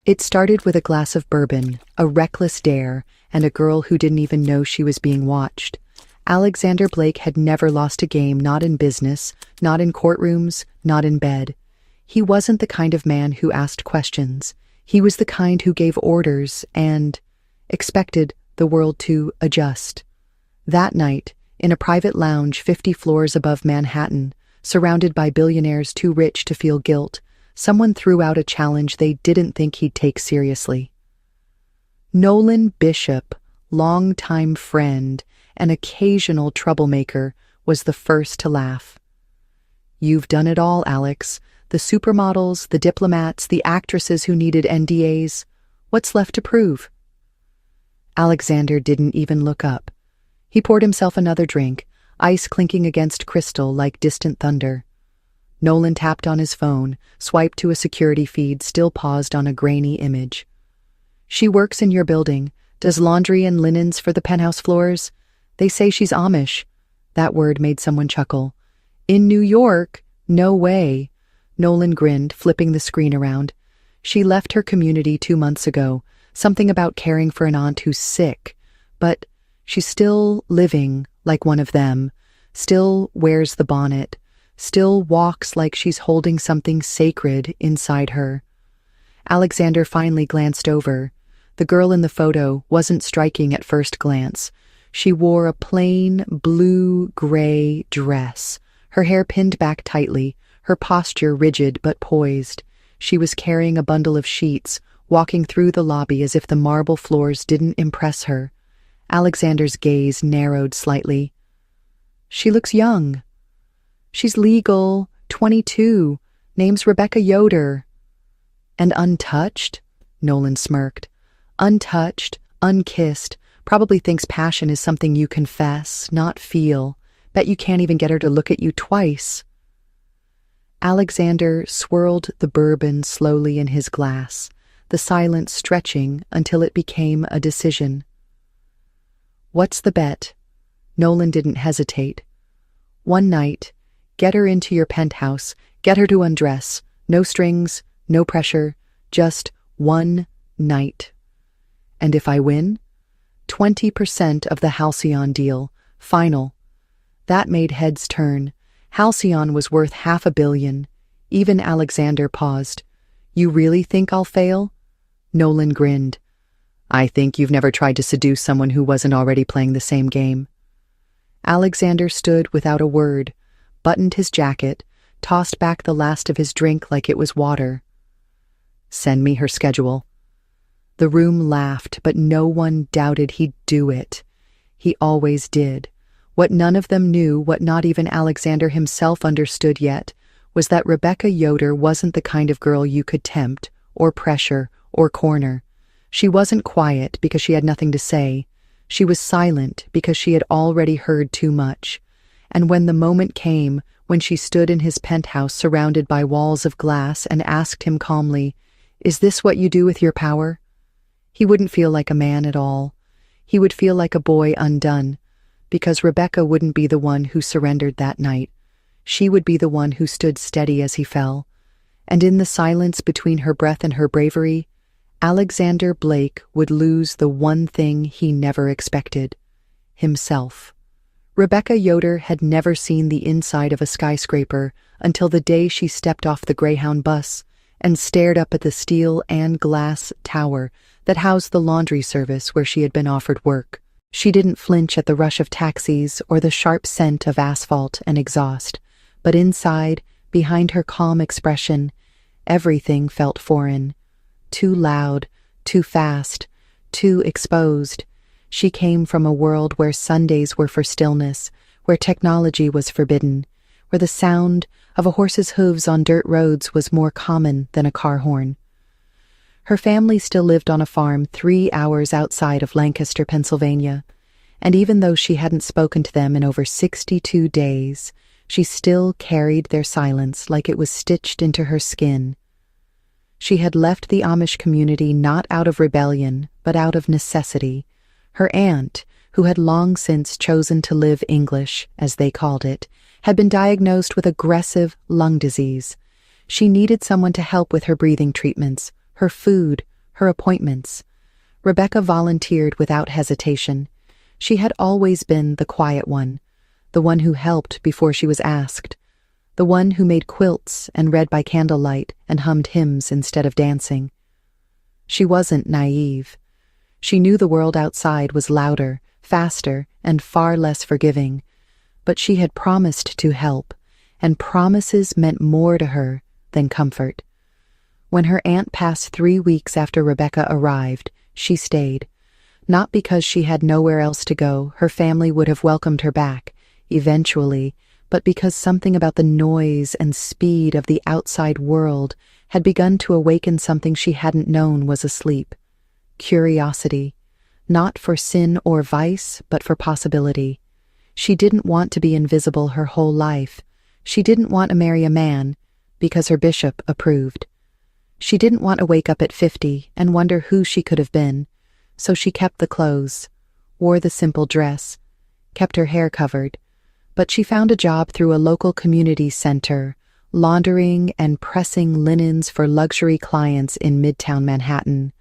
It started with a glass of bourbon, a reckless dare, and a girl who didn't even know she was being watched. Alexander Blake had never lost a game, not in business, not in courtrooms, not in bed. He wasn't the kind of man who asked questions. He was the kind who gave orders and expected the world to adjust. That night, in a private lounge 50 floors above Manhattan, surrounded by billionaires too rich to feel guilt, someone threw out a challenge they didn't think he'd take seriously. Nolan Bishop, longtime friend and occasional troublemaker, was the first to laugh. "You've done it all, Alex. The supermodels, the diplomats, the actresses who needed NDAs. What's left to prove?" Alexander didn't even look up. He poured himself another drink, ice clinking against crystal like distant thunder. Nolan tapped on his phone, swiped to a security feed, still paused on a grainy image. "She works in your building, does laundry and linens for the penthouse floors. They say she's Amish." That word made someone chuckle. "In New York? No way." Nolan grinned, flipping the screen around. "She left her community 2 months ago, something about caring for an aunt who's sick. But she's still living like one of them, still wears the bonnet, still walks like she's holding something sacred inside her." Alexander finally glanced over. The girl in the photo wasn't striking at first glance. She wore a plain blue-gray dress, her hair pinned back tightly, her posture rigid but poised. She was carrying a bundle of sheets, walking through the lobby as if the marble floors didn't impress her. Alexander's gaze narrowed slightly. "She looks young. She's legal, 22, name's Rebecca Yoder." "And untouched?" Nolan smirked. "Untouched, unkissed, probably thinks passion is something you confess, not feel. Bet you can't even get her to look at you twice." Alexander swirled the bourbon slowly in his glass, the silence stretching until it became a decision. "What's the bet?" Nolan didn't hesitate. "One night, get her into your penthouse, get her to undress. No strings, no pressure, just one night. And if I win, 20% of the Halcyon deal, final." That made heads turn. Halcyon was worth $500 million. Even Alexander paused. "You really think I'll fail?" Nolan grinned. "I think you've never tried to seduce someone who wasn't already playing the same game." Alexander stood without a word, buttoned his jacket, tossed back the last of his drink like it was water. "Send me her schedule." The room laughed, but no one doubted he'd do it. He always did. What none of them knew, what not even Alexander himself understood yet, was that Rebecca Yoder wasn't the kind of girl you could tempt, or pressure, or corner. She wasn't quiet because she had nothing to say. She was silent because she had already heard too much. And when the moment came, when she stood in his penthouse surrounded by walls of glass and asked him calmly, "Is this what you do with your power?" he wouldn't feel like a man at all. He would feel like a boy undone, because Rebecca wouldn't be the one who surrendered that night. She would be the one who stood steady as he fell. And in the silence between her breath and her bravery, Alexander Blake would lose the one thing he never expected: himself. Rebecca Yoder had never seen the inside of a skyscraper until the day she stepped off the Greyhound bus and stared up at the steel and glass tower that housed the laundry service where she had been offered work. She didn't flinch at the rush of taxis or the sharp scent of asphalt and exhaust, but inside, behind her calm expression, everything felt foreign. Too loud, too fast, too exposed. She came from a world where Sundays were for stillness, where technology was forbidden, where the sound of a horse's hooves on dirt roads was more common than a car horn. Her family still lived on a farm 3 hours outside of Lancaster, Pennsylvania, and even though she hadn't spoken to them in over 62 days, she still carried their silence like it was stitched into her skin. She had left the Amish community not out of rebellion, but out of necessity. Her aunt, who had long since chosen to live English, as they called it, had been diagnosed with aggressive lung disease. She needed someone to help with her breathing treatments, her food, her appointments. Rebecca volunteered without hesitation. She had always been the quiet one, the one who helped before she was asked, the one who made quilts and read by candlelight and hummed hymns instead of dancing. She wasn't naive. She knew the world outside was louder, faster, and far less forgiving, but she had promised to help, and promises meant more to her than comfort. When her aunt passed 3 weeks after Rebecca arrived, she stayed. Not because she had nowhere else to go, her family would have welcomed her back, eventually, but because something about the noise and speed of the outside world had begun to awaken something she hadn't known was asleep. Curiosity, not for sin or vice, but for possibility. She didn't want to be invisible her whole life. She didn't want to marry a man because her bishop approved. She didn't want to wake up at 50 and wonder who she could have been, so she kept the clothes, wore the simple dress, kept her hair covered, but she found a job through a local community center, laundering and pressing linens for luxury clients in Midtown Manhattan.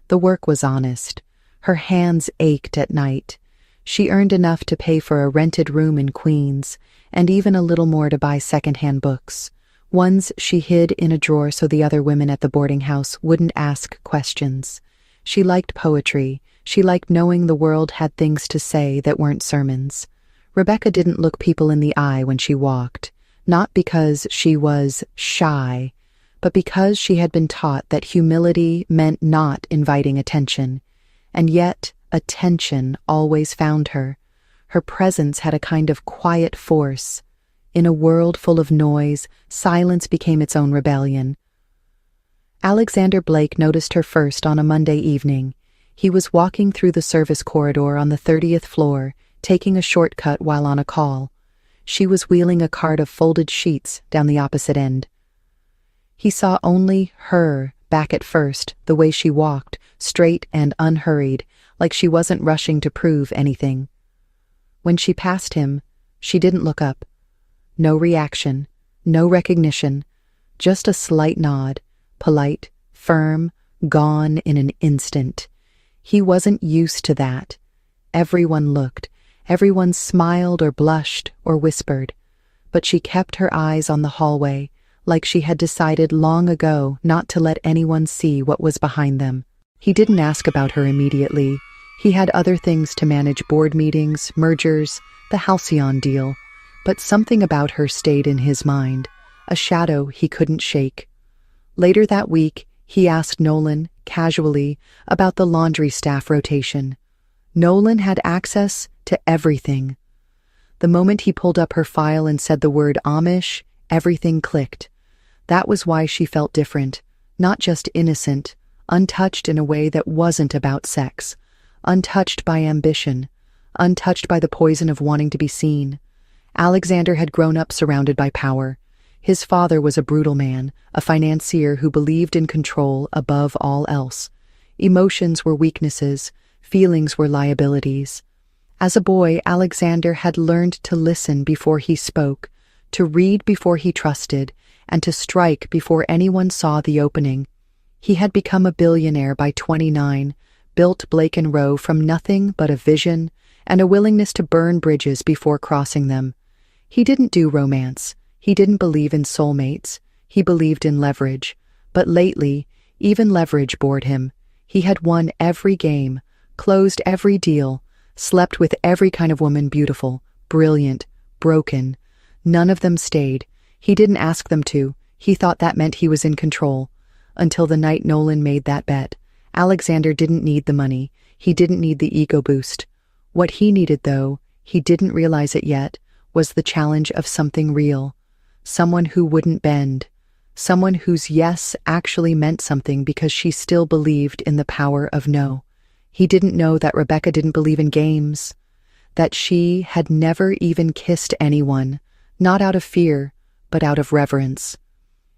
The work was honest. Her hands ached at night. She earned enough to pay for a rented room in Queens, and even a little more to buy secondhand books, ones she hid in a drawer so the other women at the boarding house wouldn't ask questions. She liked poetry. She liked knowing the world had things to say that weren't sermons. Rebecca didn't look people in the eye when she walked, not because she was shy, but because she had been taught that humility meant not inviting attention. And yet, attention always found her. Her presence had a kind of quiet force. In a world full of noise, silence became its own rebellion. Alexander Blake noticed her first on a Monday evening. He was walking through the service corridor on the 30th floor, taking a shortcut while on a call. She was wheeling a cart of folded sheets down the opposite end. He saw only her back at first, the way she walked, straight and unhurried, like she wasn't rushing to prove anything. When she passed him, she didn't look up. No reaction, no recognition, just a slight nod, polite, firm, gone in an instant. He wasn't used to that. Everyone looked. Everyone smiled or blushed or whispered, but she kept her eyes on the hallway, like she had decided long ago not to let anyone see what was behind them. He didn't ask about her immediately. He had other things to manage: board meetings, mergers, the Halcyon deal, but something about her stayed in his mind, a shadow he couldn't shake. Later that week, he asked Nolan, casually, about the laundry staff rotation. Nolan had access to everything. The moment he pulled up her file and said the word Amish, everything clicked. That was why she felt different, not just innocent, untouched in a way that wasn't about sex, untouched by ambition, untouched by the poison of wanting to be seen. Alexander had grown up surrounded by power. His father was a brutal man, a financier who believed in control above all else. Emotions were weaknesses, feelings were liabilities. As a boy, Alexander had learned to listen before he spoke, to read before he trusted, and to strike before anyone saw the opening. He had become a billionaire by 29, built Blake and Rowe from nothing but a vision and a willingness to burn bridges before crossing them. He didn't do romance. He didn't believe in soulmates. He believed in leverage. But lately, even leverage bored him. He had won every game, closed every deal, slept with every kind of woman, beautiful, brilliant, broken. None of them stayed. He didn't ask them to. He thought that meant he was in control. Until the night Nolan made that bet. Alexander didn't need the money. He didn't need the ego boost. What he needed, though, he didn't realize it yet, was the challenge of something real. Someone who wouldn't bend. Someone whose yes actually meant something because she still believed in the power of no. He didn't know that Rebecca didn't believe in games, that she had never even kissed anyone, not out of fear, but out of reverence.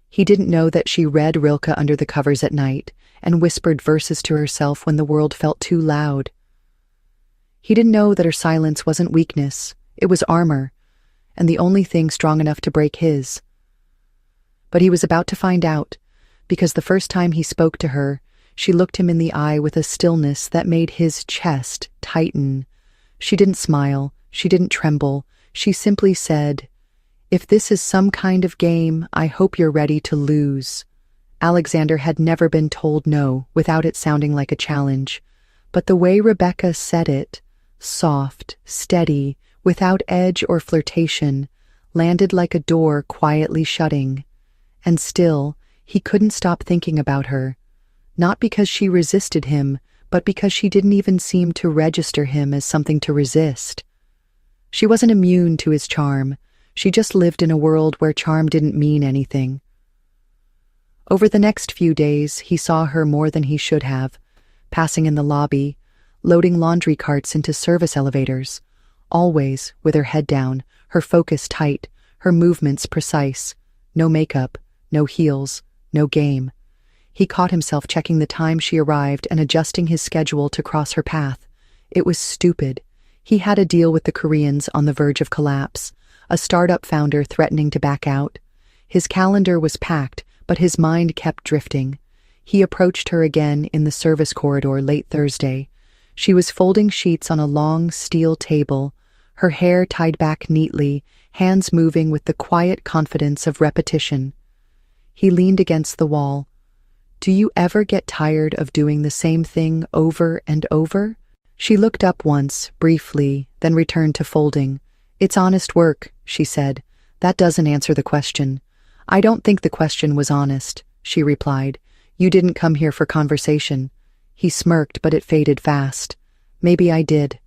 He didn't know that she read Rilke under the covers at night and whispered verses to herself when the world felt too loud. He didn't know that her silence wasn't weakness, it was armor, and the only thing strong enough to break his. But he was about to find out, because the first time he spoke to her, She looked him in the eye with a stillness that made his chest tighten. She didn't smile, she didn't tremble, she simply said, "If this is some kind of game, I hope you're ready to lose." Alexander had never been told no without it sounding like a challenge, but the way Rebecca said it, soft, steady, without edge or flirtation, landed like a door quietly shutting. And still, he couldn't stop thinking about her, not because she resisted him, but because she didn't even seem to register him as something to resist. She wasn't immune to his charm, she just lived in a world where charm didn't mean anything. Over the next few days, he saw her more than he should have, passing in the lobby, loading laundry carts into service elevators, always with her head down, her focus tight, her movements precise, no makeup, no heels, no game. He caught himself checking the time she arrived and adjusting his schedule to cross her path. It was stupid. He had a deal with the Koreans on the verge of collapse, a startup founder threatening to back out. His calendar was packed, but his mind kept drifting. He approached her again in the service corridor late Thursday. She was folding sheets on a long steel table, her hair tied back neatly, hands moving with the quiet confidence of repetition. He leaned against the wall. "Do you ever get tired of doing the same thing over and over?" She looked up once, briefly, then returned to folding. "It's honest work," she said. "That doesn't answer the question." "I don't think the question was honest," she replied. "You didn't come here for conversation." He smirked, but it faded fast. "Maybe I did."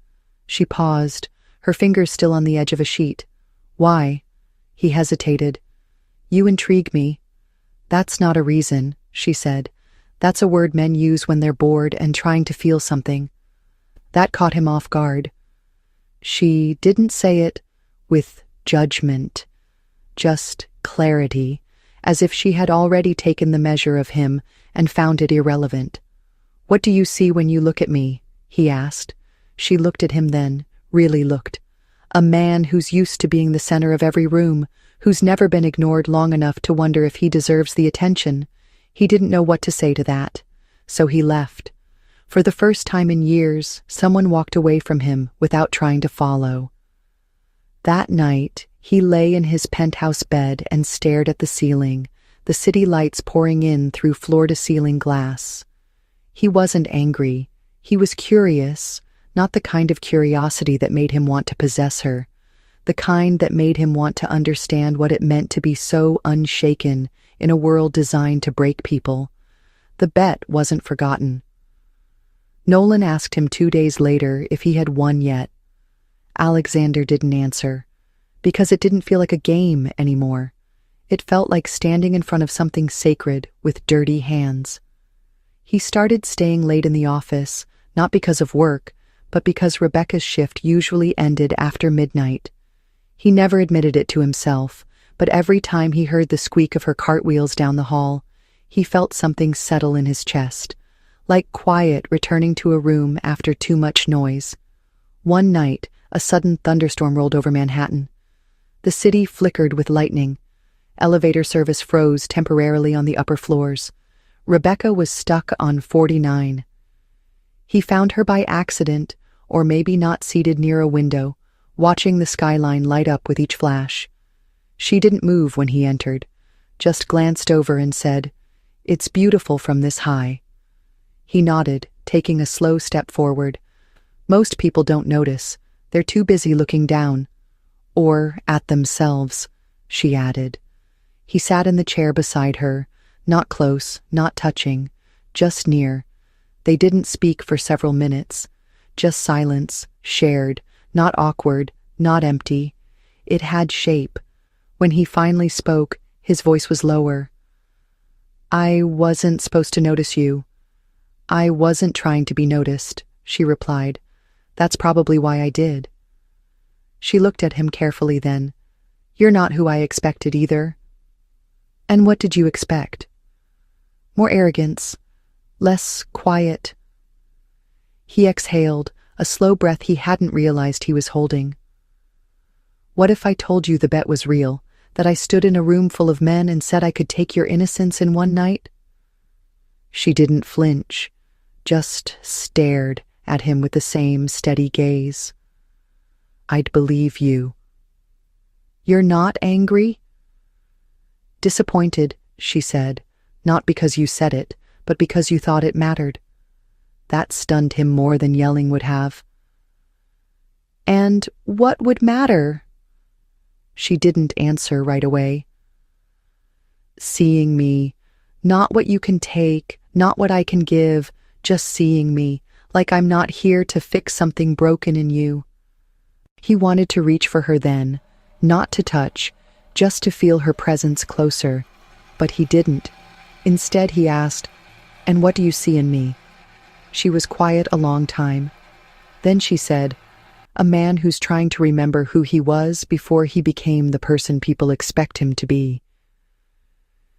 She paused, her fingers still on the edge of a sheet. "Why?" He hesitated. "You intrigue me." "That's not a reason," she said. "That's a word men use when they're bored and trying to feel something." That caught him off guard. She didn't say it with judgment, just clarity, as if she had already taken the measure of him and found it irrelevant. "What do you see when you look at me?" he asked. She looked at him then, really looked. A man who's used to being the center of every room, who's never been ignored long enough to wonder if he deserves the attention. He didn't know what to say to that, so he left. For the first time in years, someone walked away from him without trying to follow. That night, he lay in his penthouse bed and stared at the ceiling, the city lights pouring in through floor-to-ceiling glass. He wasn't angry. He was curious, not the kind of curiosity that made him want to possess her, the kind that made him want to understand what it meant to be so unshaken in a world designed to break people. The bet wasn't forgotten. Nolan asked him 2 days later if he had won yet. Alexander didn't answer, because it didn't feel like a game anymore. It felt like standing in front of something sacred with dirty hands. He started staying late in the office, not because of work, but because Rebecca's shift usually ended after midnight. He never admitted it to himself, but every time he heard the squeak of her cartwheels down the hall, he felt something settle in his chest, like quiet returning to a room after too much noise. One night, a sudden thunderstorm rolled over Manhattan. The city flickered with lightning. Elevator service froze temporarily on the upper floors. Rebecca was stuck on 49. He found her by accident, or maybe not, seated near a window, watching the skyline light up with each flash. She didn't move when he entered, just glanced over and said, "It's beautiful from this high." He nodded, taking a slow step forward. Most people don't notice. They're too busy looking down. Or at themselves, she added. He sat in the chair beside her, not close, not touching, just near. They didn't speak for several minutes. Just silence, shared, not awkward, not empty. It had shape. When he finally spoke, his voice was lower. "I wasn't supposed to notice you." "I wasn't trying to be noticed," she replied. "That's probably why I did." She looked at him carefully then. "You're not who I expected either." "And what did you expect?" "More arrogance. Less quiet." He exhaled, a slow breath he hadn't realized he was holding. "What if I told you the bet was real, that I stood in a room full of men and said I could take your innocence in one night?" She didn't flinch, just stared at him with the same steady gaze. "I'd believe you." "You're not angry?" "Disappointed," she said, "not because you said it, but because you thought it mattered." That stunned him more than yelling would have. "And what would matter?" She didn't answer right away. "Seeing me, not what you can take, not what I can give, just seeing me, like I'm not here to fix something broken in you." He wanted to reach for her then, not to touch, just to feel her presence closer, but he didn't. Instead, he asked, "And what do you see in me?" She was quiet a long time. Then she said, "A man who's trying to remember who he was before he became the person people expect him to be."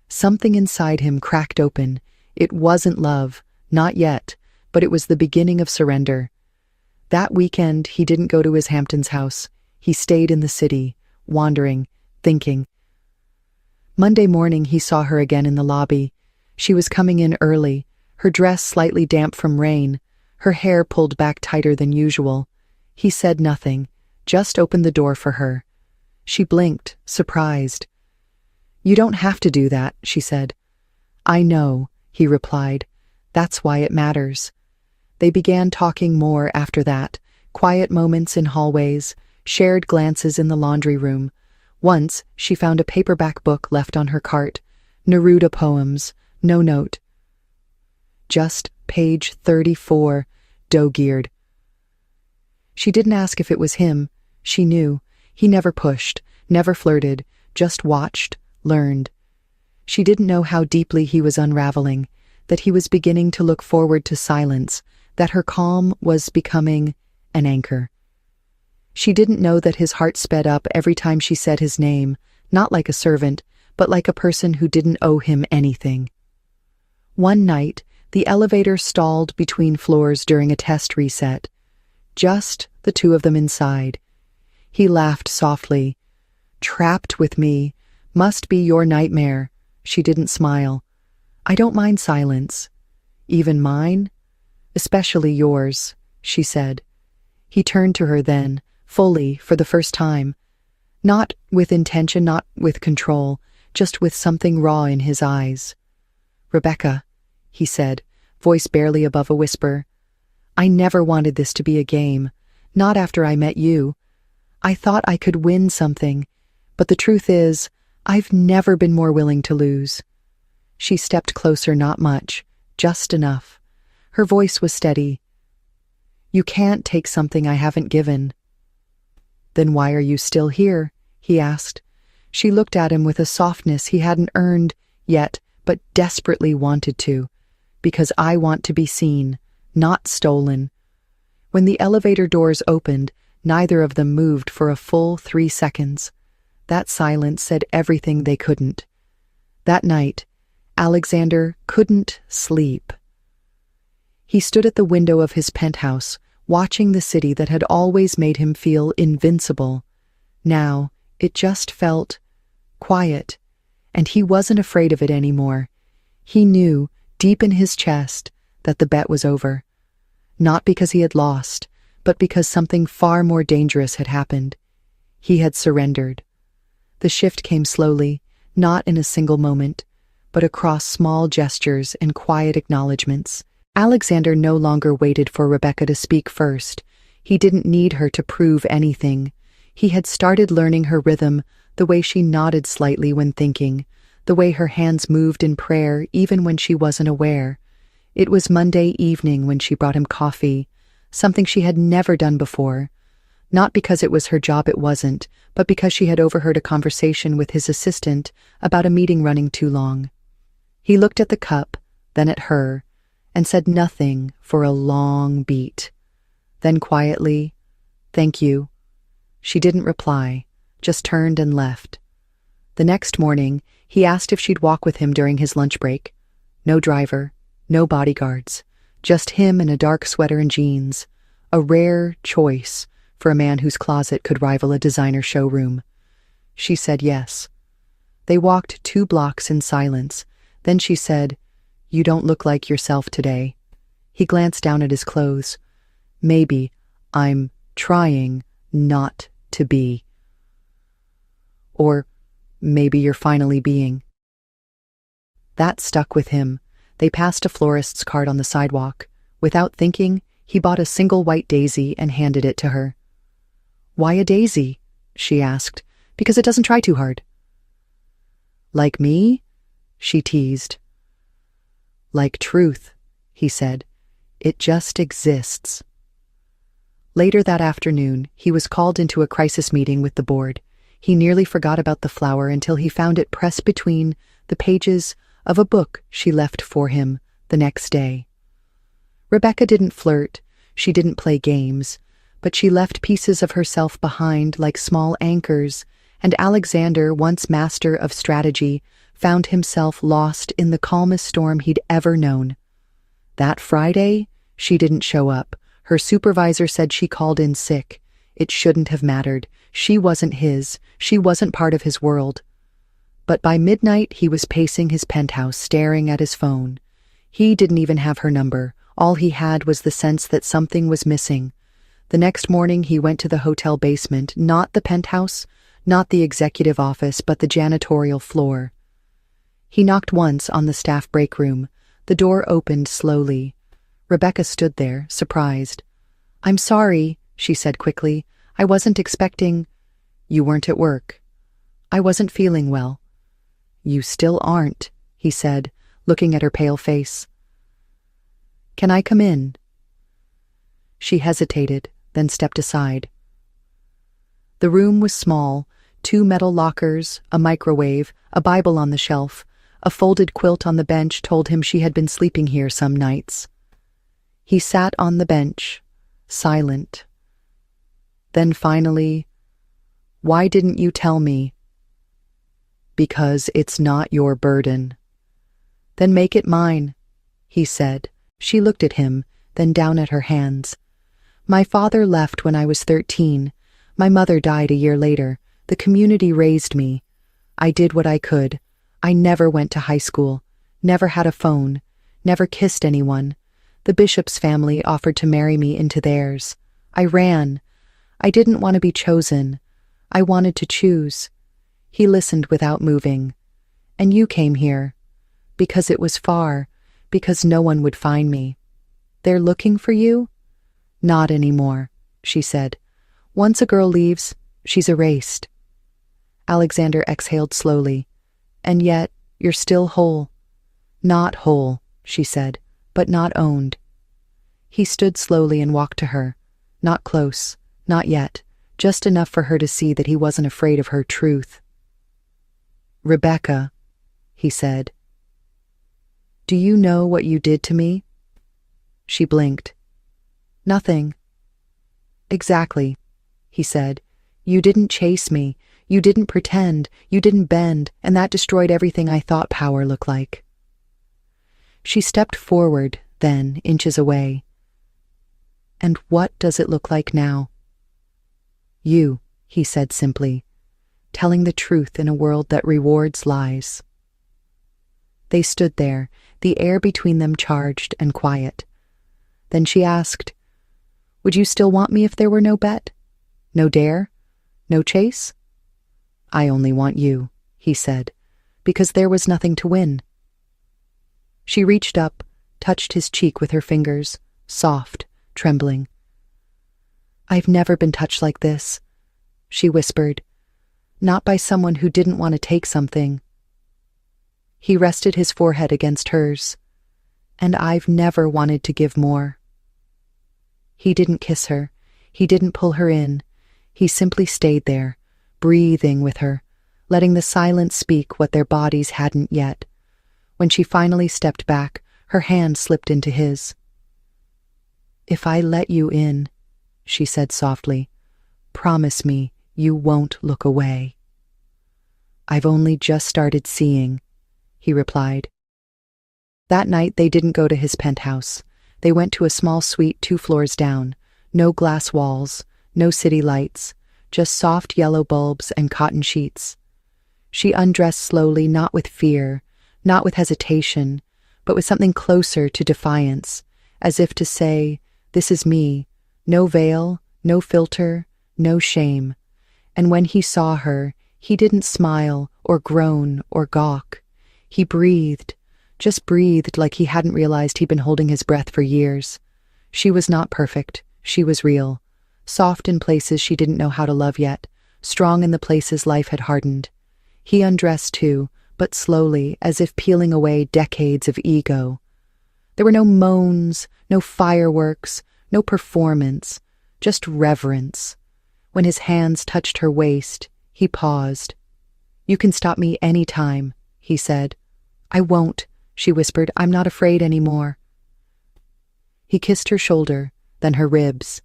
Something inside him cracked open. It wasn't love, not yet, but it was the beginning of surrender. That weekend, he didn't go to his Hamptons house. He stayed in the city, wandering, thinking. Monday morning, he saw her again in the lobby. She was coming in early, her dress slightly damp from rain, her hair pulled back tighter than usual. He said nothing, just opened the door for her. She blinked, surprised. "You don't have to do that," she said. "I know," he replied. "That's why it matters." They began talking more after that, quiet moments in hallways, shared glances in the laundry room. Once, she found a paperback book left on her cart, Neruda poems, no note. Just page 34, dog-eared. She didn't ask if it was him. She knew. He never pushed, never flirted, just watched, learned. She didn't know how deeply he was unraveling, that he was beginning to look forward to silence, that her calm was becoming an anchor. She didn't know that his heart sped up every time she said his name, not like a servant, but like a person who didn't owe him anything. One night, the elevator stalled between floors during a test reset. Just the two of them inside. He laughed softly. "Trapped with me. Must be your nightmare." She didn't smile. "I don't mind silence." "Even mine?" "Especially yours," she said. He turned to her then, fully, for the first time. Not with intention, not with control, just with something raw in his eyes. "Rebecca," he said, voice barely above a whisper. "I never wanted this to be a game, not after I met you. I thought I could win something, but the truth is, I've never been more willing to lose." She stepped closer, not much, just enough. Her voice was steady. "You can't take something I haven't given." "Then why are you still here?" he asked. She looked at him with a softness he hadn't earned yet, but desperately wanted to. "Because I want to be seen, not stolen." When the elevator doors opened, neither of them moved for a full 3 seconds. That silence said everything they couldn't. That night, Alexander couldn't sleep. He stood at the window of his penthouse, watching the city that had always made him feel invincible. Now, it just felt quiet, and he wasn't afraid of it anymore. He knew, deep in his chest, that the bet was over. Not because he had lost, but because something far more dangerous had happened. He had surrendered. The shift came slowly, not in a single moment, but across small gestures and quiet acknowledgments. Alexander no longer waited for Rebecca to speak first. He didn't need her to prove anything. He had started learning her rhythm, the way she nodded slightly when thinking, the way her hands moved in prayer even when she wasn't aware. It was Monday evening when she brought him coffee, something she had never done before. Not because it was her job, it wasn't, but because she had overheard a conversation with his assistant about a meeting running too long. He looked at the cup, then at her, and said nothing for a long beat. Then quietly, "Thank you." She didn't reply, just turned and left. The next morning, he asked if she'd walk with him during his lunch break. No driver, no bodyguards, just him in a dark sweater and jeans, a rare choice for a man whose closet could rival a designer showroom. She said yes. They walked 2 blocks in silence. Then she said, You don't look like yourself today." He glanced down at his clothes. "Maybe I'm trying not to be. Or maybe you're finally being." That stuck with him. They passed a florist's cart on the sidewalk. Without thinking, he bought a single white daisy and handed it to her. "Why a daisy?" she asked. "Because it doesn't try too hard." "Like me?" she teased. "Like truth," he said. "It just exists." Later that afternoon, he was called into a crisis meeting with the board. He nearly forgot about the flower until he found it pressed between the pages of a book she left for him the next day. Rebecca didn't flirt, she didn't play games, but she left pieces of herself behind like small anchors, and Alexander, once master of strategy, found himself lost in the calmest storm he'd ever known. That Friday, she didn't show up. Her supervisor said she called in sick. It shouldn't have mattered. She wasn't his. She wasn't part of his world. But by midnight, he was pacing his penthouse, staring at his phone. He didn't even have her number. All he had was the sense that something was missing. The next morning, he went to the hotel basement, not the penthouse, not the executive office, but the janitorial floor. He knocked once on the staff break room. The door opened slowly. Rebecca stood there, surprised. "I'm sorry," she said quickly. "I wasn't expecting—" "You weren't at work." "I wasn't feeling well." "You still aren't," he said, looking at her pale face. "Can I come in?" She hesitated, then stepped aside. The room was small, 2 metal lockers, a microwave, a Bible on the shelf. A folded quilt on the bench told him she had been sleeping here some nights. He sat on the bench, silent. Then finally, "Why didn't you tell me?" "Because it's not your burden." "Then make it mine," he said. She looked at him, then down at her hands. "My father left when I was 13. My mother died a year later. The community raised me. I did what I could. I never went to high school, never had a phone, never kissed anyone. The bishop's family offered to marry me into theirs. I ran. I didn't want to be chosen. I wanted to choose." He listened without moving. "And you came here. Because it was far, because no one would find me." "They're looking for you?" "Not anymore," she said. "Once a girl leaves, she's erased." Alexander exhaled slowly. "And yet, you're still whole." "Not whole," she said, "but not owned." He stood slowly and walked to her. Not close, not yet, just enough for her to see that he wasn't afraid of her truth. "Rebecca," he said, "do you know what you did to me?" She blinked. "Nothing." "Exactly," he said. "You didn't chase me. You didn't pretend, you didn't bend, and that destroyed everything I thought power looked like." She stepped forward, then, inches away. "And what does it look like now?" "You," he said simply, "telling the truth in a world that rewards lies." They stood there, the air between them charged and quiet. Then she asked, "Would you still want me if there were no bet? No dare? No chase?" "I only want you," he said, "because there was nothing to win." She reached up, touched his cheek with her fingers, soft, trembling. "I've never been touched like this," she whispered. "Not by someone who didn't want to take something." He rested his forehead against hers. "And I've never wanted to give more." He didn't kiss her. He didn't pull her in. He simply stayed there, breathing with her, letting the silence speak what their bodies hadn't yet. When she finally stepped back, her hand slipped into his. "If I let you in," she said softly, "promise me you won't look away." "I've only just started seeing," he replied. That night they didn't go to his penthouse. They went to a small suite 2 floors down. No glass walls, no city lights, just soft yellow bulbs and cotton sheets. She undressed slowly, not with fear, not with hesitation, but with something closer to defiance, as if to say, "This is me, no veil, no filter, no shame." And when he saw her, he didn't smile or groan or gawk. He breathed, just breathed like he hadn't realized he'd been holding his breath for years. She was not perfect, she was real. Soft in places she didn't know how to love yet, strong in the places life had hardened. He undressed too, but slowly, as if peeling away decades of ego. There were no moans, no fireworks, no performance, just reverence. When his hands touched her waist, he paused. "You can stop me any time," he said. "I won't," she whispered. "I'm not afraid anymore." He kissed her shoulder, then her ribs,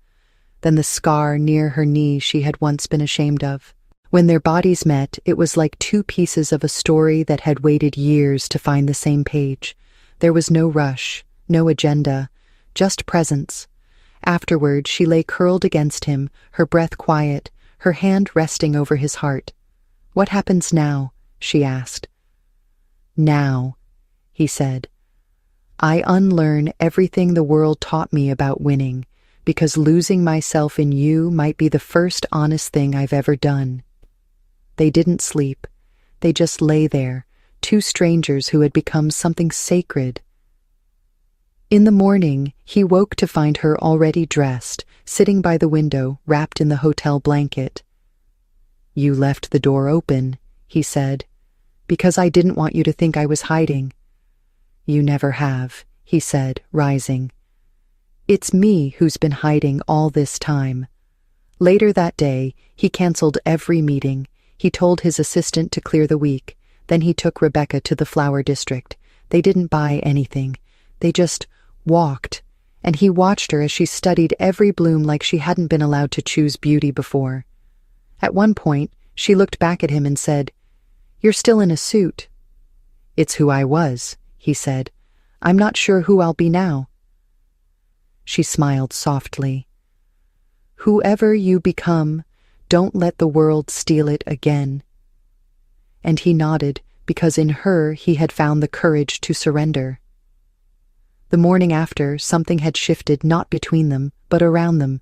then the scar near her knee she had once been ashamed of. When their bodies met, it was like two pieces of a story that had waited years to find the same page. There was no rush, no agenda, just presence. Afterward, she lay curled against him, her breath quiet, her hand resting over his heart. "What happens now?" she asked. "Now," he said, "I unlearn everything the world taught me about winning, because losing myself in you might be the first honest thing I've ever done." They didn't sleep. They just lay there, two strangers who had become something sacred. In the morning, he woke to find her already dressed, sitting by the window, wrapped in the hotel blanket. "You left the door open," he said, "because I didn't want you to think I was hiding." "You never have," he said, rising. "It's me who's been hiding all this time." Later that day, he canceled every meeting. He told his assistant to clear the week. Then he took Rebecca to the flower district. They didn't buy anything. They just walked, and he watched her as she studied every bloom like she hadn't been allowed to choose beauty before. At one point, she looked back at him and said, "You're still in a suit." "It's who I was," he said. "I'm not sure who I'll be now." She smiled softly. "Whoever you become, don't let the world steal it again." And he nodded, because in her he had found the courage to surrender. The morning after, something had shifted not between them, but around them.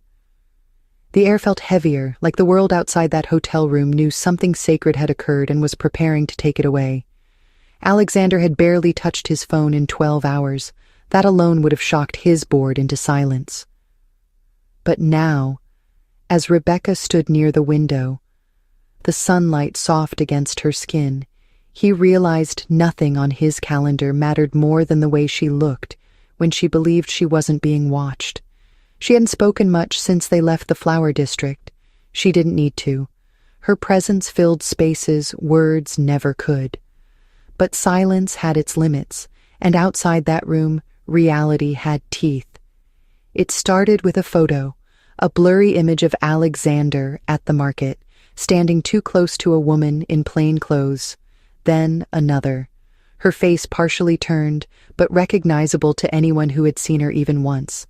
The air felt heavier, like the world outside that hotel room knew something sacred had occurred and was preparing to take it away. Alexander had barely touched his phone in 12 hours. That alone would have shocked his board into silence. But now, as Rebecca stood near the window, the sunlight soft against her skin, he realized nothing on his calendar mattered more than the way she looked when she believed she wasn't being watched. She hadn't spoken much since they left the flower district. She didn't need to. Her presence filled spaces words never could. But silence had its limits, and outside that room, reality had teeth. It started with a photo, a blurry image of Alexander at the market, standing too close to a woman in plain clothes. Then another, her face partially turned, but recognizable to anyone who had seen her even once.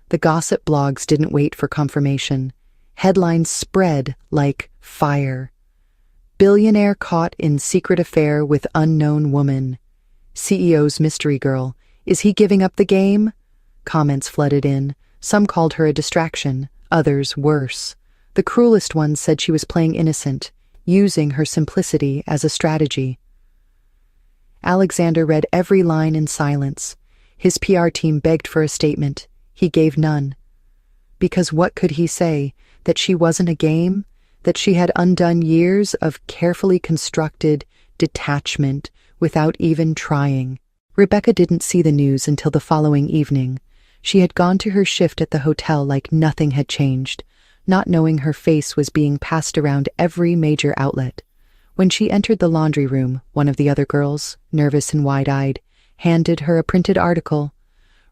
The gossip blogs didn't wait for confirmation. Headlines spread like fire. "Billionaire caught in secret affair with unknown woman." "CEO's mystery girl. Is he giving up the game?" Comments flooded in. Some called her a distraction, others worse. The cruelest ones said she was playing innocent, using her simplicity as a strategy. Alexander read every line in silence. His PR team begged for a statement. He gave none. Because what could he say? That she wasn't a game? That she had undone years of carefully constructed detachment without even trying? Rebecca didn't see the news until the following evening. She had gone to her shift at the hotel like nothing had changed, not knowing her face was being passed around every major outlet. When she entered the laundry room, one of the other girls, nervous and wide-eyed, handed her a printed article.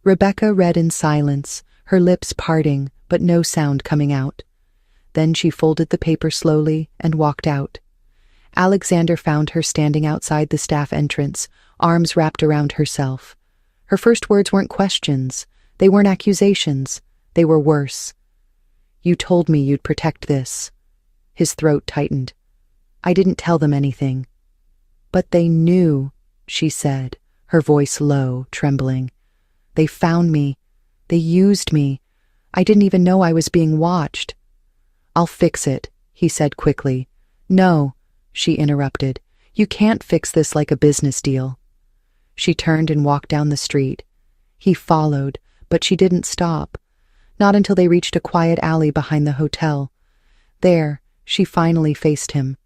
Rebecca read in silence, her lips parting, but no sound coming out. Then she folded the paper slowly and walked out. Alexander found her standing outside the staff entrance, arms wrapped around herself. Her first words weren't questions. They weren't accusations. They were worse. "You told me you'd protect this." His throat tightened. "I didn't tell them anything." "But they knew," she said, her voice low, trembling. They found me. They used me. I didn't even know I was being watched. I'll fix it, he said quickly. No, she interrupted. You can't fix this like a business deal. She turned and walked down the street. He followed, but she didn't stop. Not until they reached a quiet alley behind the hotel. There, she finally faced him.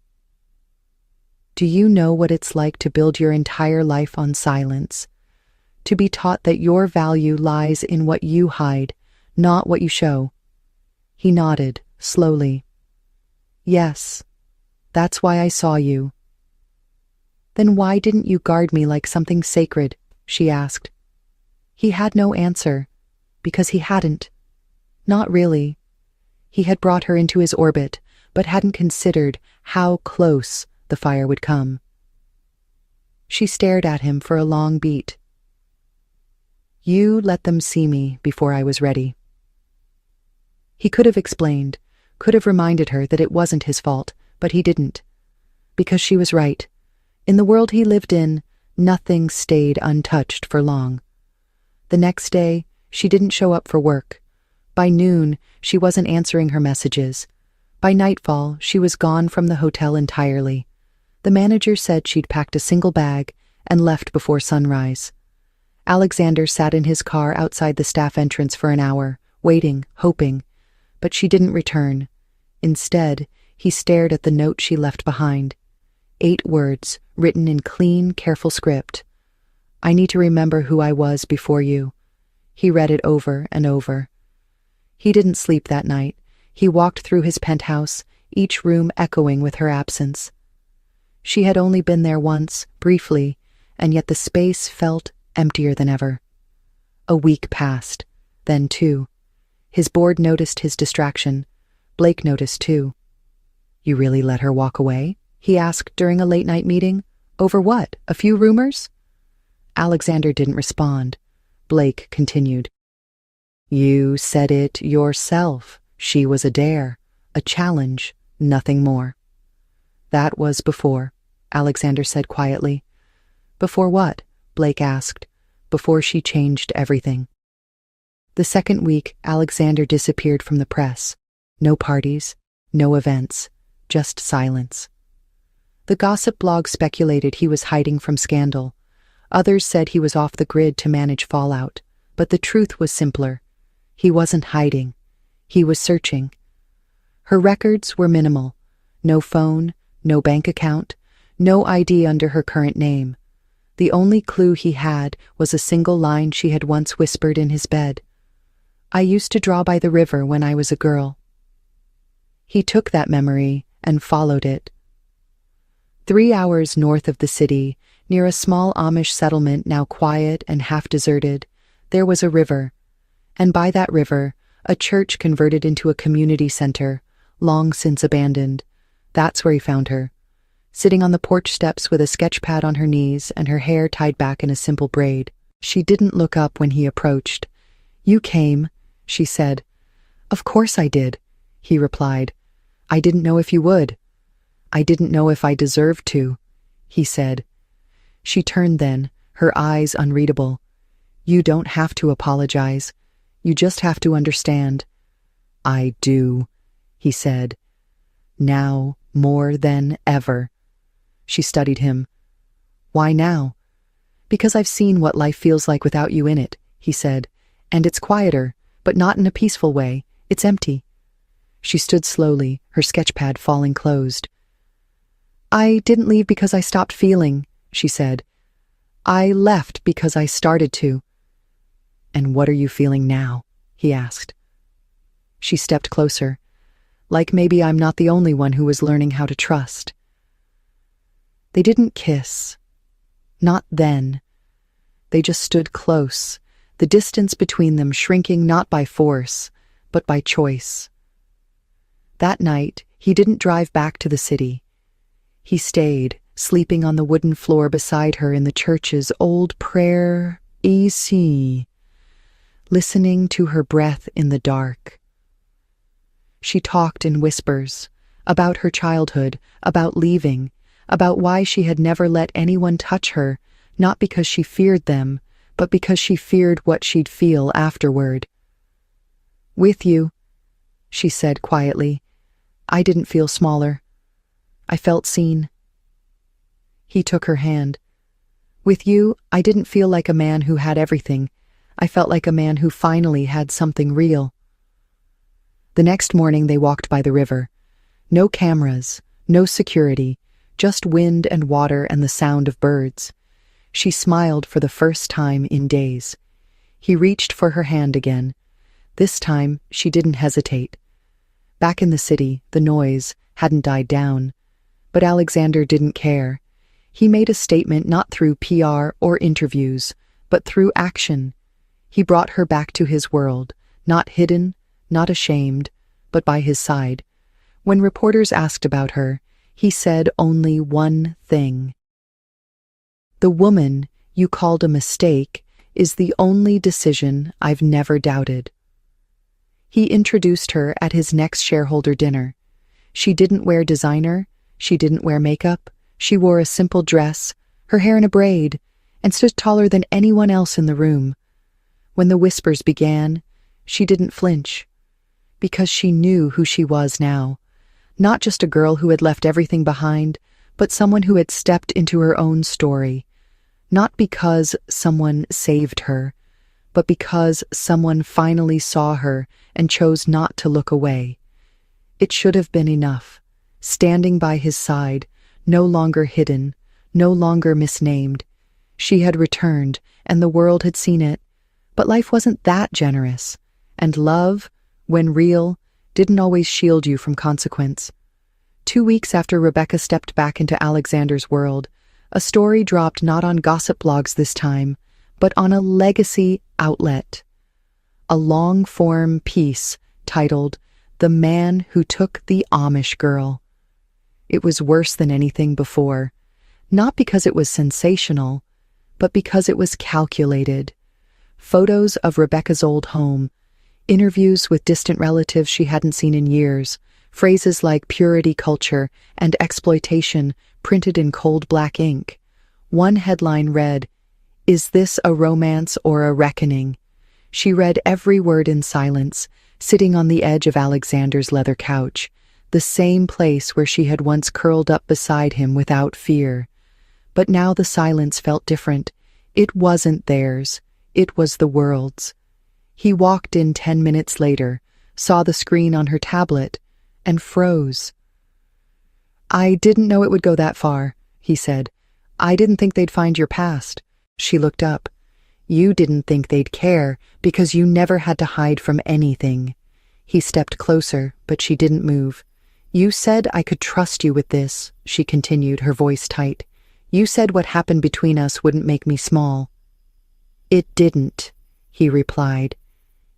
Do you know what it's like to build your entire life on silence? To be taught that your value lies in what you hide, not what you show. He nodded, slowly. Yes, that's why I saw you. Then why didn't you guard me like something sacred? She asked. He had no answer, because he hadn't. Not really. He had brought her into his orbit, but hadn't considered how close the fire would come. She stared at him for a long beat. You let them see me before I was ready. He could have explained, could have reminded her that it wasn't his fault, but he didn't. Because she was right. In the world he lived in, nothing stayed untouched for long. The next day, she didn't show up for work. By noon, she wasn't answering her messages. By nightfall, she was gone from the hotel entirely. The manager said she'd packed a single bag and left before sunrise. Alexander sat in his car outside the staff entrance for an hour, waiting, hoping. But she didn't return. Instead, he stared at the note she left behind. 8 words, written in clean, careful script. I need to remember who I was before you. He read it over and over. He didn't sleep that night. He walked through his penthouse, each room echoing with her absence. She had only been there once, briefly, and yet the space felt emptier than ever. A week passed, then 2. His board noticed his distraction. Blake noticed too. You really let her walk away? He asked during a late-night meeting. Over what? A few rumors? Alexander didn't respond. Blake continued. You said it yourself. She was a dare, a challenge, nothing more. That was before, Alexander said quietly. Before what? Blake asked. Before she changed everything. The second week, Alexander disappeared from the press. No parties, no events, just silence. The gossip blog speculated he was hiding from scandal. Others said he was off the grid to manage fallout. But the truth was simpler. He wasn't hiding. He was searching. Her records were minimal. No phone, no bank account, no ID under her current name. The only clue he had was a single line she had once whispered in his bed. I used to draw by the river when I was a girl. He took that memory and followed it. 3 hours north of the city, near a small Amish settlement now quiet and half-deserted, there was a river. And by that river, a church converted into a community center, long since abandoned. That's where he found her, sitting on the porch steps with a sketch pad on her knees and her hair tied back in a simple braid. She didn't look up when he approached. You came, she said. Of course I did, he replied. I didn't know if you would. I didn't know if I deserved to, he said. She turned then, her eyes unreadable. You don't have to apologize. You just have to understand. I do, he said. Now more than ever. She studied him. Why now? Because I've seen what life feels like without you in it, he said. And it's quieter, but not in a peaceful way. It's empty. She stood slowly, her sketchpad falling closed. I didn't leave because I stopped feeling, she said. I left because I started to. And what are you feeling now? He asked. She stepped closer, like maybe I'm not the only one who was learning how to trust. They didn't kiss. Not then. They just stood close, the distance between them shrinking not by force, but by choice. That night, he didn't drive back to the city. He stayed, sleeping on the wooden floor beside her in the church's old prayer, ici, listening to her breath in the dark. She talked in whispers, about her childhood, about leaving, about why she had never let anyone touch her, not because she feared them, but because she feared what she'd feel afterward. "With you," she said quietly, "I didn't feel smaller. I felt seen." He took her hand. "With you, I didn't feel like a man who had everything. I felt like a man who finally had something real." The next morning they walked by the river. No cameras, no security, just wind and water and the sound of birds. She smiled for the first time in days. He reached for her hand again. This time, she didn't hesitate. Back in the city, the noise hadn't died down. But Alexander didn't care. He made a statement not through PR or interviews, but through action. He brought her back to his world, not hidden, not ashamed, but by his side. When reporters asked about her, he said only one thing: "The woman you called a mistake is the only decision I've never doubted." He introduced her at his next shareholder dinner. She didn't wear designer, she didn't wear makeup, she wore a simple dress, her hair in a braid, and stood taller than anyone else in the room. When the whispers began, she didn't flinch, because she knew who she was now. Not just a girl who had left everything behind, but someone who had stepped into her own story. Not because someone saved her, but because someone finally saw her and chose not to look away. It should have been enough. Standing by his side, no longer hidden, no longer misnamed. She had returned, and the world had seen it. But life wasn't that generous. And love, when real, didn't always shield you from consequence. 2 weeks after Rebecca stepped back into Alexander's world, a story dropped not on gossip blogs this time, but on a legacy outlet. A long-form piece titled "The Man Who Took the Amish Girl." It was worse than anything before, not because it was sensational, but because it was calculated. Photos of Rebecca's old home, interviews with distant relatives she hadn't seen in years, phrases like purity culture and exploitation printed in cold black ink. One headline read, "Is this a romance or a reckoning?" She read every word in silence, sitting on the edge of Alexander's leather couch, the same place where she had once curled up beside him without fear. But now the silence felt different. It wasn't theirs. It was the world's. He walked in 10 minutes later, saw the screen on her tablet, and froze. "I didn't know it would go that far," he said. "I didn't think they'd find your past." She looked up. "You didn't think they'd care because you never had to hide from anything." He stepped closer, but she didn't move. "You said I could trust you with this," she continued, her voice tight. "You said what happened between us wouldn't make me small." "It didn't," he replied.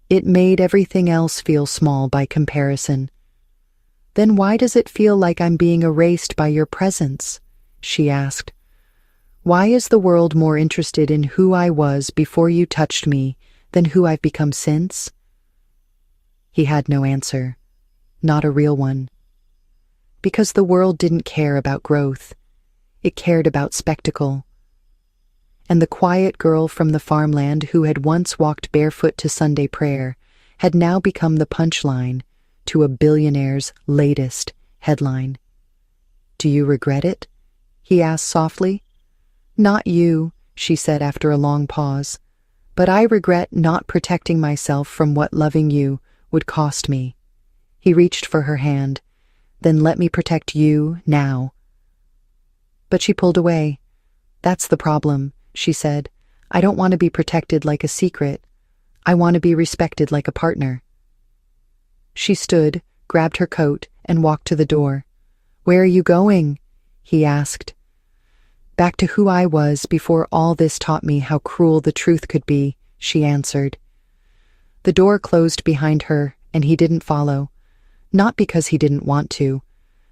"It made everything else feel small by comparison." "Then why does it feel like I'm being erased by your presence?" she asked. "Why is the world more interested in who I was before you touched me than who I've become since?" He had no answer, not a real one. Because the world didn't care about growth. It cared about spectacle. And the quiet girl from the farmland who had once walked barefoot to Sunday prayer had now become the punchline to a billionaire's latest headline. "Do you regret it?" he asked softly. "Not you," she said after a long pause, "but I regret not protecting myself from what loving you would cost me." He reached for her hand. "Then let me protect you now." But she pulled away. "That's the problem," she said. "I don't want to be protected like a secret. I want to be respected like a partner." She stood, grabbed her coat, and walked to the door. "Where are you going?" he asked. "Back to who I was before all this taught me how cruel the truth could be," she answered. The door closed behind her, and he didn't follow. Not because he didn't want to,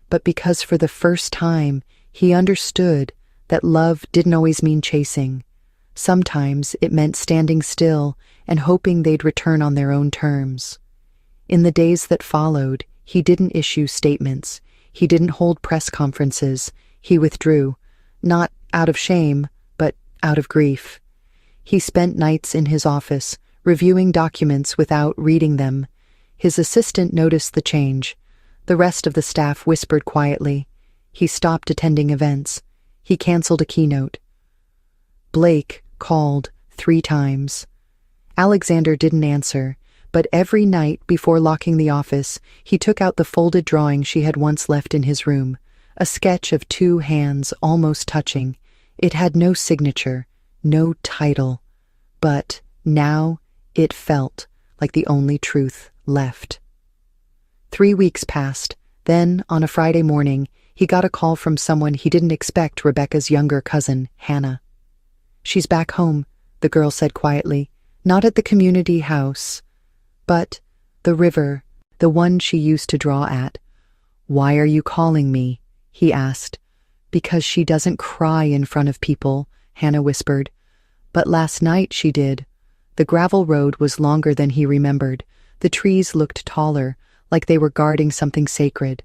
but because for the first time he understood that love didn't always mean chasing. Sometimes it meant standing still and hoping they'd return on their own terms. In the days that followed, he didn't issue statements. He didn't hold press conferences. He withdrew, not out of shame, but out of grief. He spent nights in his office, reviewing documents without reading them. His assistant noticed the change. The rest of the staff whispered quietly. He stopped attending events. He canceled a keynote. Blake called 3 times. Alexander didn't answer, but every night before locking the office, he took out the folded drawing she had once left in his room, a sketch of 2 hands almost touching. It had no signature, no title, but now it felt like the only truth left. 3 weeks passed. Then, on a Friday morning, he got a call from someone he didn't expect, Rebecca's younger cousin, Hannah. "She's back home," the girl said quietly. "Not at the community house, but the river, the one she used to draw at." "Why are you calling me?" he asked. "Because she doesn't cry in front of people," Hannah whispered. "But last night she did." The gravel road was longer than he remembered. The trees looked taller, like they were guarding something sacred.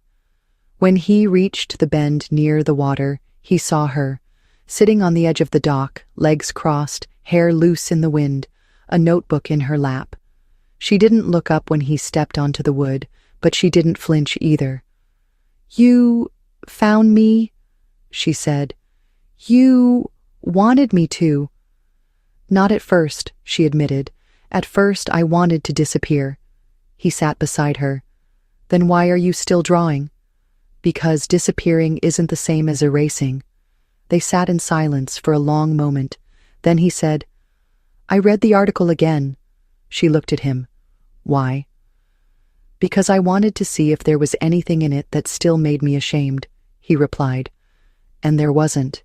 When he reached the bend near the water, he saw her, sitting on the edge of the dock, legs crossed, hair loose in the wind, a notebook in her lap. She didn't look up when he stepped onto the wood, but she didn't flinch either. "You found me," she said. "You wanted me to." "Not at first," she admitted. "At first I wanted to disappear." He sat beside her. "Then why are you still drawing?" "Because disappearing isn't the same as erasing." They sat in silence for a long moment. Then he said, "I read the article again." She looked at him. "Why?" "Because I wanted to see if there was anything in it that still made me ashamed," he replied. "And there wasn't."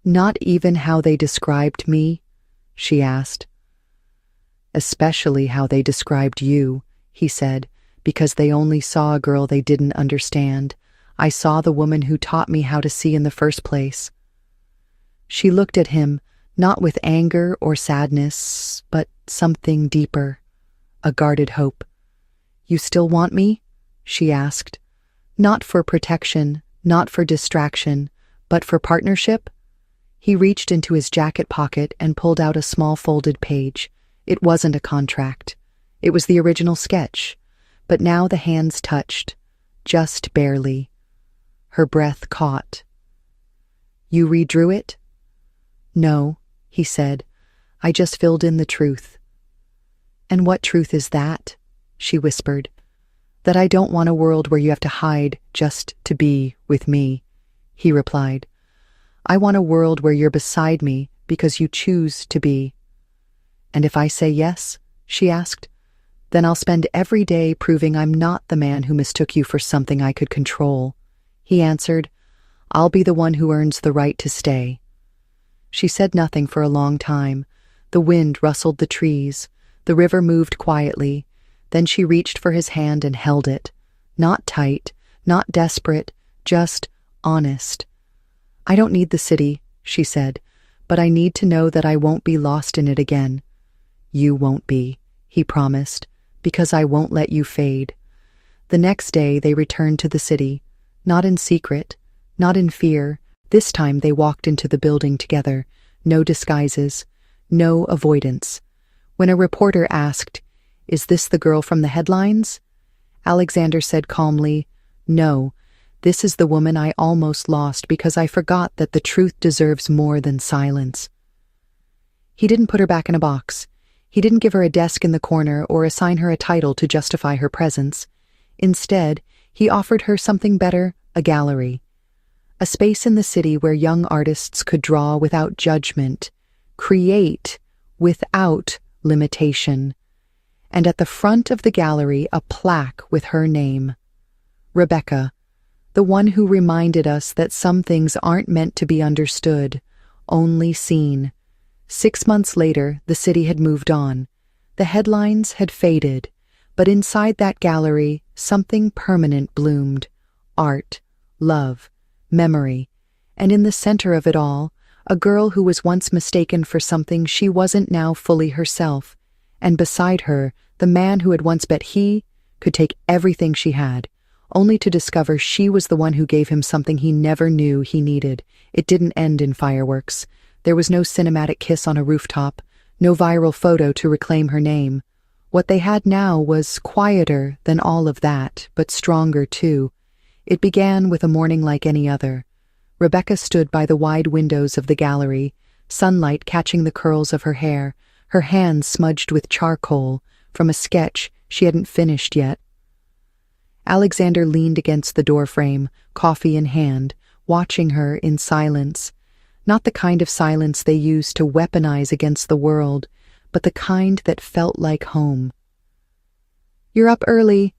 "Not even how they described me?" she asked. "Especially how they described you," he said, "because they only saw a girl they didn't understand. I saw the woman who taught me how to see in the first place." She looked at him, not with anger or sadness, but something deeper, a guarded hope. "You still want me?" she asked. "Not for protection, not for distraction, but for partnership?" He reached into his jacket pocket and pulled out a small folded page. It wasn't a contract. It was the original sketch, but now the hands touched, just barely. Her breath caught. "You redrew it?" "No," he said. "I just filled in the truth." "And what truth is that?" she whispered. "That I don't want a world where you have to hide just to be with me," he replied. "I want a world where you're beside me because you choose to be." "And if I say yes?" she asked. "Then I'll spend every day proving I'm not the man who mistook you for something I could control." He answered, "I'll be the one who earns the right to stay." She said nothing for a long time. The wind rustled the trees. The river moved quietly. Then she reached for his hand and held it. Not tight, not desperate, just honest. "I don't need the city," she said, "but I need to know that I won't be lost in it again." "You won't be," he promised, "because I won't let you fade." The next day they returned to the city, not in secret, not in fear. This time they walked into the building together, no disguises, no avoidance. When a reporter asked, "Is this the girl from the headlines?" Alexander said calmly, "No, this is the woman I almost lost because I forgot that the truth deserves more than silence." He didn't put her back in a box. He didn't give her a desk in the corner or assign her a title to justify her presence. Instead, he offered her something better, a gallery. A space in the city where young artists could draw without judgment, create without limitation. And at the front of the gallery, a plaque with her name. Rebecca, the one who reminded us that some things aren't meant to be understood, only seen. 6 months later, the city had moved on. The headlines had faded, but inside that gallery, something permanent bloomed. Art, love, memory, and in the center of it all, a girl who was once mistaken for something she wasn't now fully herself, and beside her, the man who had once bet he could take everything she had, only to discover she was the one who gave him something he never knew he needed. It didn't end in fireworks. There was no cinematic kiss on a rooftop, no viral photo to reclaim her name. What they had now was quieter than all of that, but stronger too. It began with a morning like any other. Rebecca stood by the wide windows of the gallery, sunlight catching the curls of her hair, her hands smudged with charcoal from a sketch she hadn't finished yet. Alexander leaned against the doorframe, coffee in hand, watching her in silence. Not the kind of silence they used to weaponize against the world, but the kind that felt like home. "You're up early,"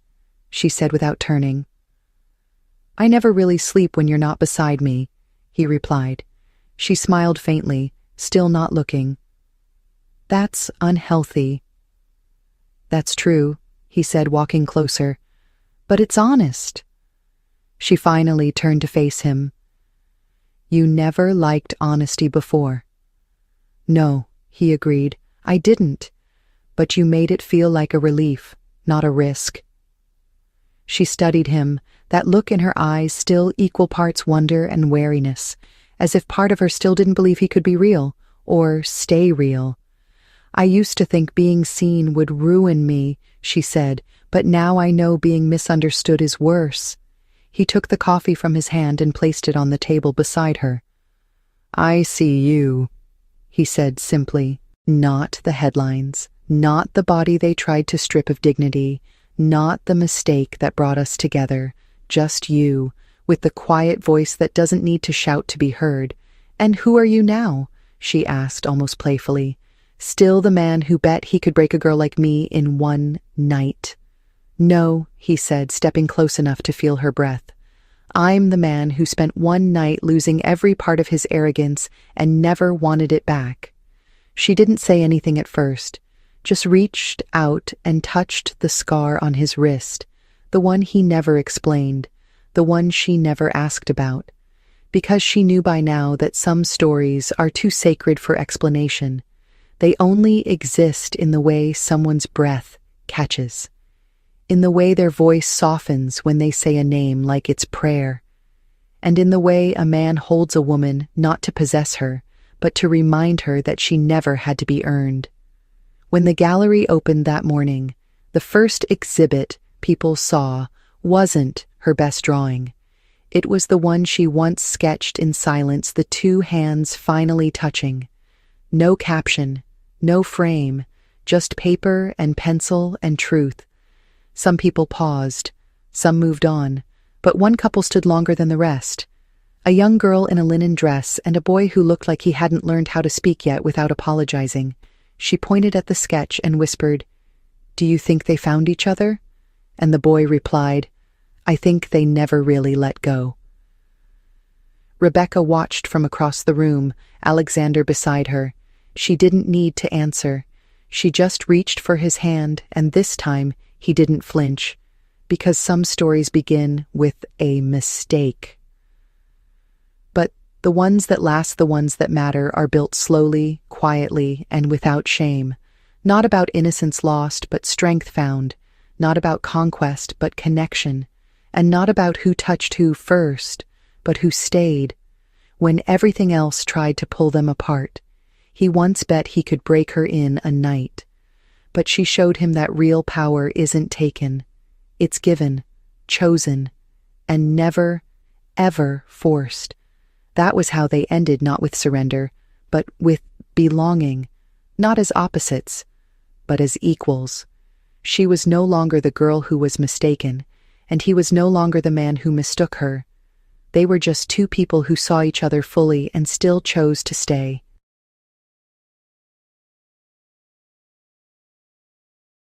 she said without turning. "I never really sleep when you're not beside me," he replied. She smiled faintly, still not looking. "That's unhealthy." "That's true," he said, walking closer. "But it's honest." She finally turned to face him. "You never liked honesty before." "No," he agreed, "I didn't. But you made it feel like a relief, not a risk." She studied him, that look in her eyes still equal parts wonder and wariness, as if part of her still didn't believe he could be real, or stay real. "I used to think being seen would ruin me," she said, "but now I know being misunderstood is worse." He took the coffee from his hand and placed it on the table beside her. "I see you," he said simply. Not the headlines, not the body they tried to strip of dignity, not the mistake that brought us together, just you, with the quiet voice that doesn't need to shout to be heard. "And who are you now?" she asked almost playfully. "Still the man who bet he could break a girl like me in one night?" "No," he said, stepping close enough to feel her breath. "I'm the man who spent one night losing every part of his arrogance and never wanted it back." She didn't say anything at first, just reached out and touched the scar on his wrist, the one he never explained, the one she never asked about, because she knew by now that some stories are too sacred for explanation. They only exist in the way someone's breath catches, in the way their voice softens when they say a name like it's prayer, and in the way a man holds a woman not to possess her, but to remind her that she never had to be earned. When the gallery opened that morning, the first exhibit people saw wasn't her best drawing. It was the one she once sketched in silence, the two hands finally touching. No caption, no frame, just paper and pencil and truth. Some people paused, some moved on, but one couple stood longer than the rest. A young girl in a linen dress and a boy who looked like he hadn't learned how to speak yet without apologizing. She pointed at the sketch and whispered, "Do you think they found each other?" And the boy replied, "I think they never really let go." Rebecca watched from across the room, Alexander beside her. She didn't need to answer. She just reached for his hand, and this time he didn't flinch, because some stories begin with a mistake. But the ones that last, the ones that matter, are built slowly, quietly, and without shame. Not about innocence lost, but strength found. Not about conquest, but connection. And not about who touched who first, but who stayed when everything else tried to pull them apart. He once bet he could break her in a night. But she showed him that real power isn't taken. It's given, chosen, and never, ever forced. That was how they ended, not with surrender, but with belonging, not as opposites, but as equals. She was no longer the girl who was mistaken, and he was no longer the man who mistook her. They were just two people who saw each other fully and still chose to stay.